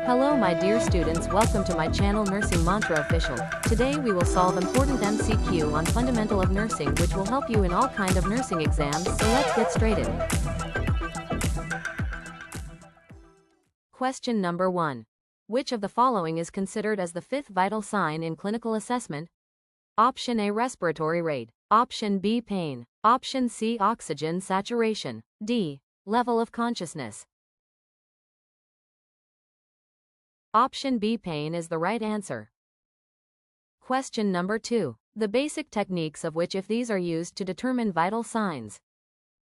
Hello my dear students, welcome to my channel Nursing Mantra Official. Today we will solve important MCQ on fundamental of nursing which will help you in all kind of nursing exams, so let's get straight in. Question number 1. Which of the following is considered as the fifth vital sign in clinical assessment? Option A, respiratory rate. Option B, pain. Option C, oxygen saturation. D, level of consciousness. Option B, pain, is the right answer. Question number 2. The basic techniques of which if these are used to determine vital signs?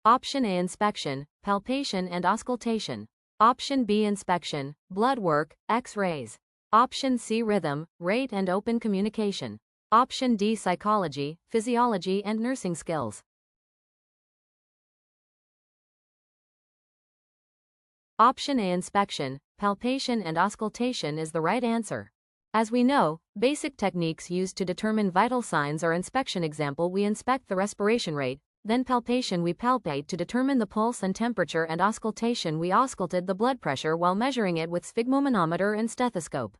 Option A, inspection, palpation and auscultation. Option B, inspection, blood work, X-rays. Option C, rhythm, rate and open communication. Option D, psychology, physiology and nursing skills. Option A, inspection, palpation and auscultation, is the right answer. As we know, basic techniques used to determine vital signs are inspection. Example, we inspect the respiration rate, then palpation, we palpate to determine the pulse and temperature, and auscultation, we ausculted the blood pressure while measuring it with sphygmomanometer and stethoscope.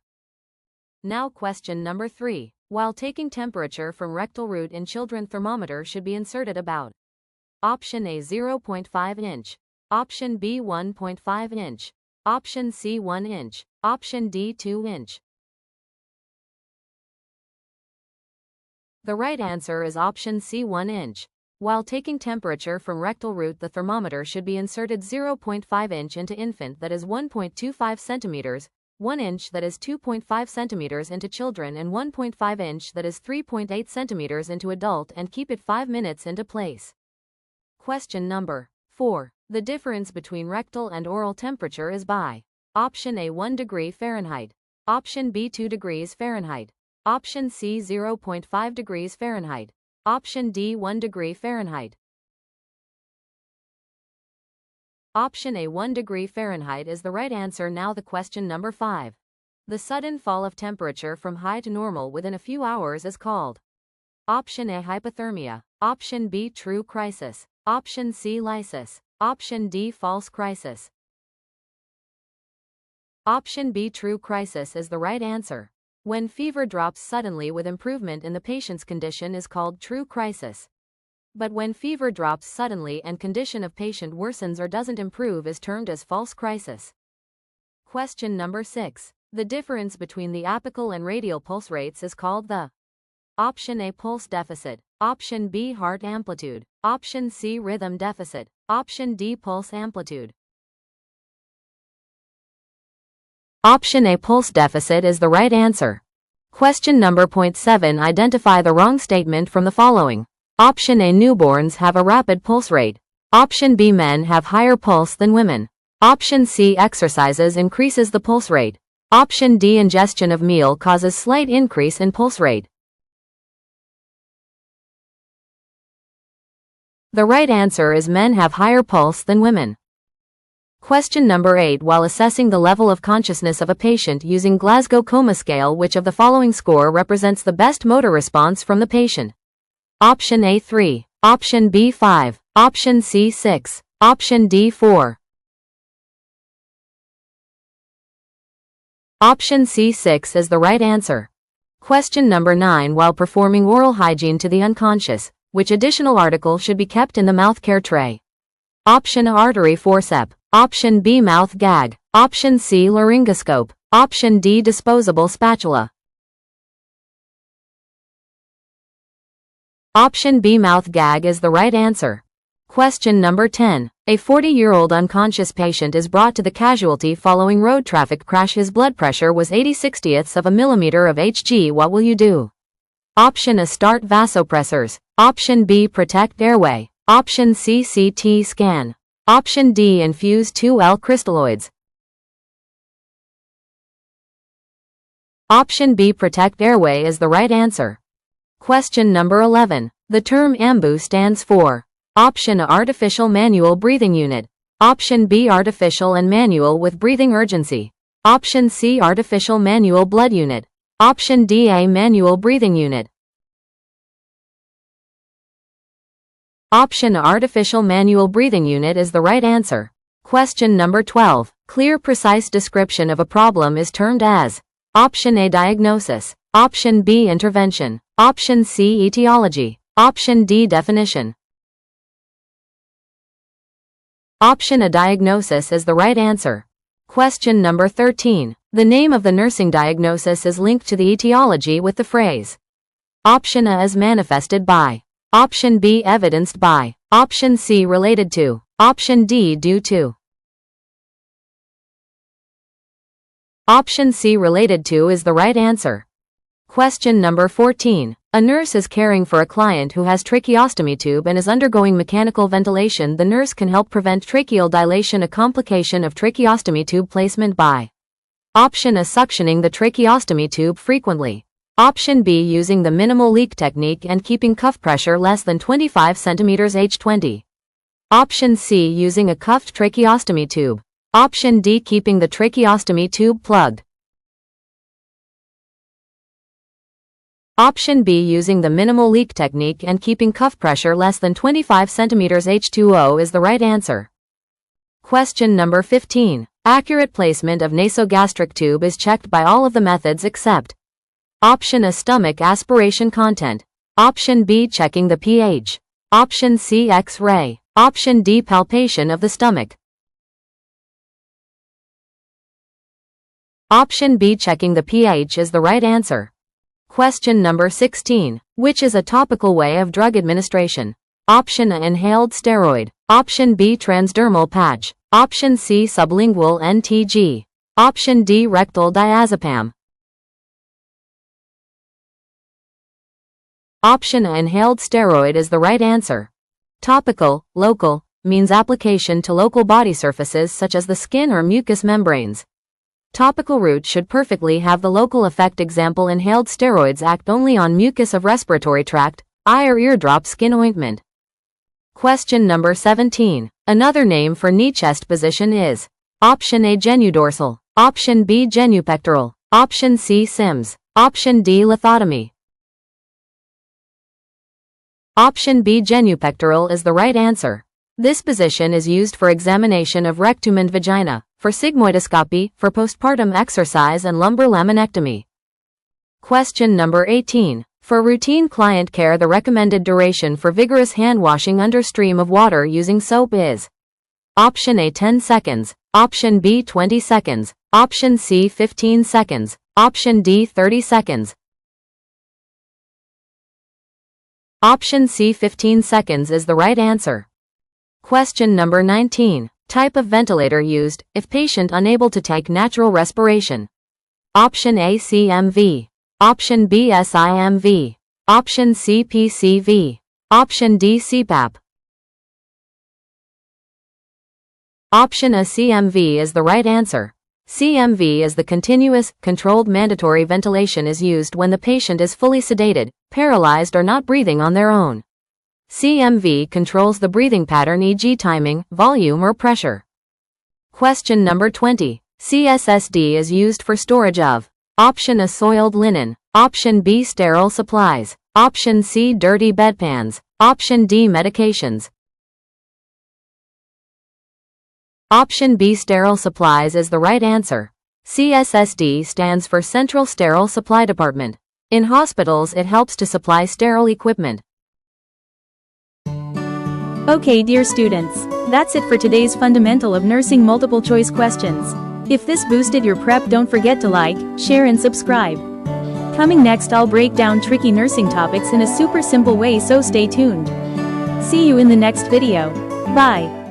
Now question number 3. While taking temperature from rectal route in children, thermometer should be inserted about? Option A, 0.5 inch. Option B, 1.5 inch. Option C, 1 inch. Option D, 2 inch. The right answer is option C, 1 inch. While taking temperature from rectal route, the thermometer should be inserted 0.5 inch into infant, that is 1.25 centimeters, 1 inch, that is 2.5 centimeters, into children, and 1.5 inch, that is 3.8 centimeters, into adult, and keep it 5 minutes into place. Question number 4. The difference between rectal and oral temperature is by? Option A, 1 degree Fahrenheit. Option B, 2 degrees Fahrenheit. Option C, 0.5 degrees Fahrenheit. Option D, 1 degree Fahrenheit. Option A, 1 degree Fahrenheit, is the right answer. Now the question number 5. The sudden fall of temperature from high to normal within a few hours is called? Option A, hypothermia. Option B, true crisis. Option C, lysis. Option D, false crisis. Option B, true crisis, is the right answer. When fever drops suddenly with improvement in the patient's condition is called true crisis. But when fever drops suddenly and condition of patient worsens or doesn't improve is termed as false crisis. Question number 6. The difference between the apical and radial pulse rates is called the? Option A, pulse deficit. Option B, heart amplitude. Option C, rhythm deficit. Option D, pulse amplitude. Option A, pulse deficit, is the right answer. Question number 7. Identify the wrong statement from the following. Option A, newborns have a rapid pulse rate. Option B, men have higher pulse than women. Option C, exercises increases the pulse rate. Option D, ingestion of meal causes slight increase in pulse rate. The right answer is men have higher pulse than women. Question number 8. While assessing the level of consciousness of a patient using Glasgow Coma Scale, which of the following score represents the best motor response from the patient? Option A, 3. Option B, 5. Option C, 6. Option D, 4. Option C, 6, is the right answer. Question number 9. While performing oral hygiene to the unconscious, which additional article should be kept in the mouth care tray? Option A, artery forceps. Option B, mouth gag. Option C, laryngoscope. Option D, disposable spatula. Option B, mouth gag, is the right answer. Question number 10. A 40-year-old unconscious patient is brought to the casualty following road traffic crash. His blood pressure was 80/60ths of a millimeter of Hg. What will you do? Option A, start vasopressors. Option B, protect airway. Option C, CT scan. Option D, infuse 2L crystalloids. Option B, protect airway, is the right answer. Question number 11. The term AMBU stands for? Option A, artificial manual breathing unit. Option B, artificial and manual with breathing urgency. Option C, artificial manual blood unit. Option D, a manual breathing unit. Option A, artificial manual breathing unit, is the right answer. Question number 12. Clear, precise description of a problem is termed as Option A, diagnosis. Option B, intervention. Option C, etiology. Option D, definition. Option A, diagnosis is the right answer. Question number 13. The name of the nursing diagnosis is linked to the etiology with the phrase. Option A is manifested by. Option B, evidenced by. Option C, related to. Option D, due to. Option C, related to, is the right answer. Question number 14. A nurse is caring for a client who has tracheostomy tube and is undergoing mechanical ventilation. The nurse can help prevent tracheal dilation, a complication of tracheostomy tube placement, by. Option A, suctioning the tracheostomy tube frequently. Option B, using the minimal leak technique and keeping cuff pressure less than 25 cm H20. Option C, using a cuffed tracheostomy tube. Option D, keeping the tracheostomy tube plugged. Option B, using the minimal leak technique and keeping cuff pressure less than 25 cm H20 is the right answer. Question number 15. Accurate placement of nasogastric tube is checked by all of the methods except. Option A, stomach aspiration content. Option B, checking the pH. Option C, X-ray. Option D, palpation of the stomach. Option B, checking the pH, is the right answer. Question number 16. Which is a topical way of drug administration? Option A, inhaled steroid. Option B, transdermal patch. Option C, sublingual NTG. Option D, rectal diazepam. Option A, inhaled steroid, is the right answer. Topical, local, means application to local body surfaces such as the skin or mucous membranes. Topical route should perfectly have the local effect. Example, inhaled steroids act only on mucus of respiratory tract, eye or eardrop skin ointment. Question number 17. Another name for knee chest position is. Option A, genudorsal. Option B, genupectoral. Option C, SIMS. Option D, lithotomy. Option B, genupectoral, is the right answer. This position is used for examination of rectum and vagina, for sigmoidoscopy, for postpartum exercise and lumbar laminectomy. Question number 18. For routine client care, the recommended duration for vigorous hand washing under stream of water using soap is. Option A, 10 seconds. Option B, 20 seconds. Option C, 15 seconds. Option D, 30 seconds. Option C, 15 seconds, is the right answer. Question number 19. Type of ventilator used if patient unable to take natural respiration. Option A, CMV. Option B, SIMV. Option C, PCV. Option D, CPAP. Option A, CMV, is the right answer. CMV is the continuous, controlled mandatory ventilation is used when the patient is fully sedated, paralyzed or not breathing on their own. CMV controls the breathing pattern, e.g. timing, volume or pressure. Question number 20. CSSD is used for storage of. Option A, soiled linen. Option B, sterile supplies. Option C, dirty bedpans. Option D, medications. Option B, sterile supplies, is the right answer. CSSD stands for Central Sterile Supply Department. In hospitals, it helps to supply sterile equipment. Okay, dear students, that's it for today's Fundamental of Nursing multiple choice questions. If this boosted your prep, don't forget to like, share and subscribe. Coming next, I'll break down tricky nursing topics in a super simple way, so stay tuned. See you in the next video. Bye.